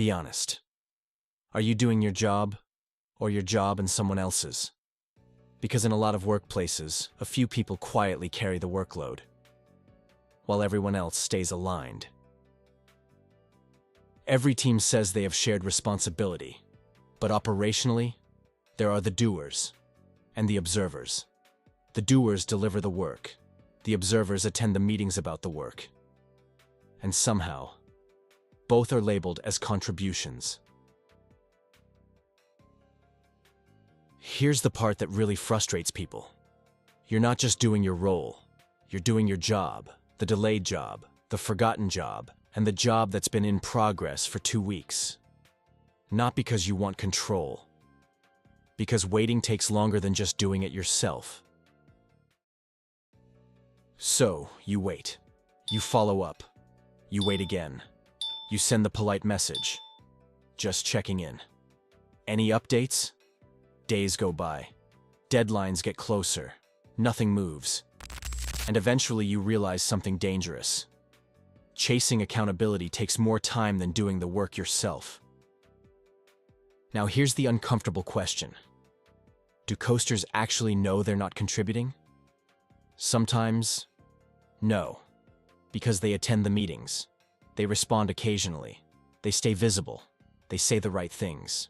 Be honest. Are you doing your job, or your job and someone else's? Because in a lot of workplaces, a few people quietly carry the workload, while everyone else stays aligned. Every team says they have shared responsibility, but operationally, there are the doers and the observers. The doers deliver the work. The observers attend the meetings about the work. And somehow, both are labeled as contributions. Here's the part that really frustrates people. You're not just doing your role. You're doing your job, the delayed job, the forgotten job, and the job that's been in progress for 2 weeks. Not because you want control. Because waiting takes longer than just doing it yourself. So, you wait. You follow up. You wait again. You send the polite message. Just checking in. Any updates? Days go by. Deadlines get closer. Nothing moves. And eventually you realize something dangerous. Chasing accountability takes more time than doing the work yourself. Now here's the uncomfortable question. Do coasters actually know they're not contributing? Sometimes, no. Because they attend the meetings. They respond occasionally. They stay visible. They say the right things.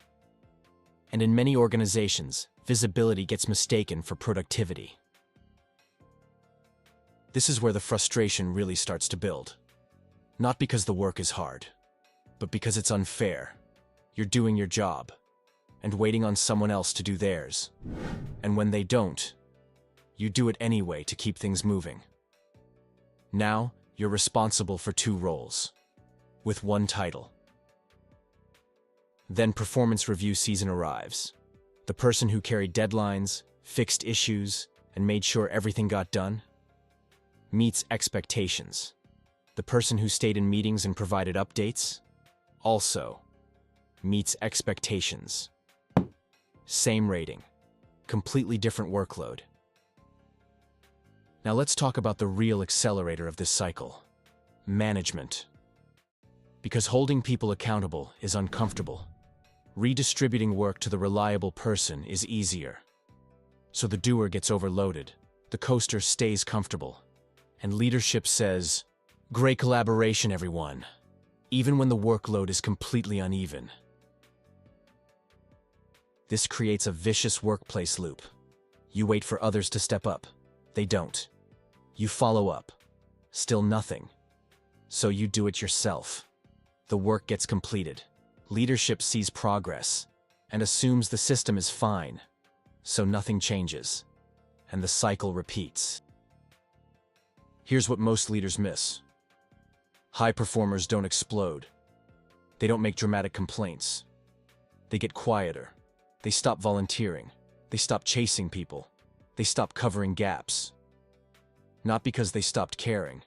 And in many organizations, visibility gets mistaken for productivity. This is where the frustration really starts to build. Not because the work is hard, but because it's unfair. You're doing your job, and waiting on someone else to do theirs. And when they don't, you do it anyway to keep things moving. Now, you're responsible for 2 roles, with 1 title. Then performance review season arrives. The person who carried deadlines, fixed issues, and made sure everything got done meets expectations. The person who stayed in meetings and provided updates also meets expectations. Same rating, completely different workload. Now let's talk about the real accelerator of this cycle: management. Because holding people accountable is uncomfortable, redistributing work to the reliable person is easier. So the doer gets overloaded, the coaster stays comfortable, and leadership says, "Great collaboration, everyone," even when the workload is completely uneven. This creates a vicious workplace loop. You wait for others to step up. They don't. You follow up. Still nothing. So you do it yourself. The work gets completed. Leadership sees progress and assumes the system is fine. So nothing changes. And the cycle repeats. Here's what most leaders miss. High performers don't explode. They don't make dramatic complaints. They get quieter. They stop volunteering. They stop chasing people. They stop covering gaps. Not because they stopped caring,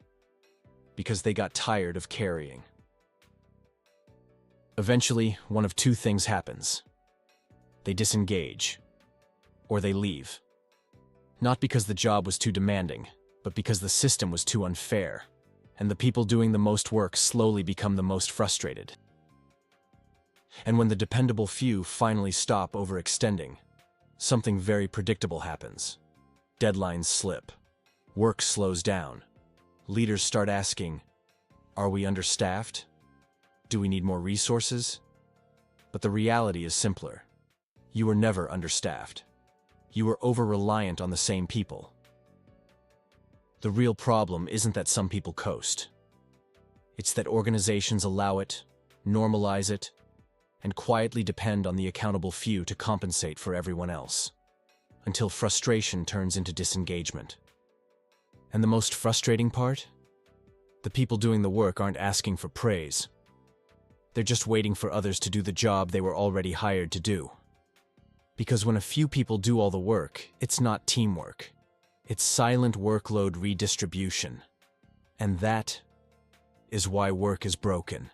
because they got tired of carrying. Eventually, one of 2 things happens. They disengage, or they leave. Not because the job was too demanding, but because the system was too unfair, and the people doing the most work slowly become the most frustrated. And when the dependable few finally stop overextending, something very predictable happens. Deadlines slip. Work slows down. Leaders start asking, are we understaffed? Do we need more resources? But the reality is simpler. You were never understaffed. You were over-reliant on the same people. The real problem isn't that some people coast. It's that organizations allow it, normalize it, and quietly depend on the accountable few to compensate for everyone else, until frustration turns into disengagement. And the most frustrating part? The people doing the work aren't asking for praise. They're just waiting for others to do the job they were already hired to do. Because when a few people do all the work, it's not teamwork. It's silent workload redistribution. And that is why work is broken.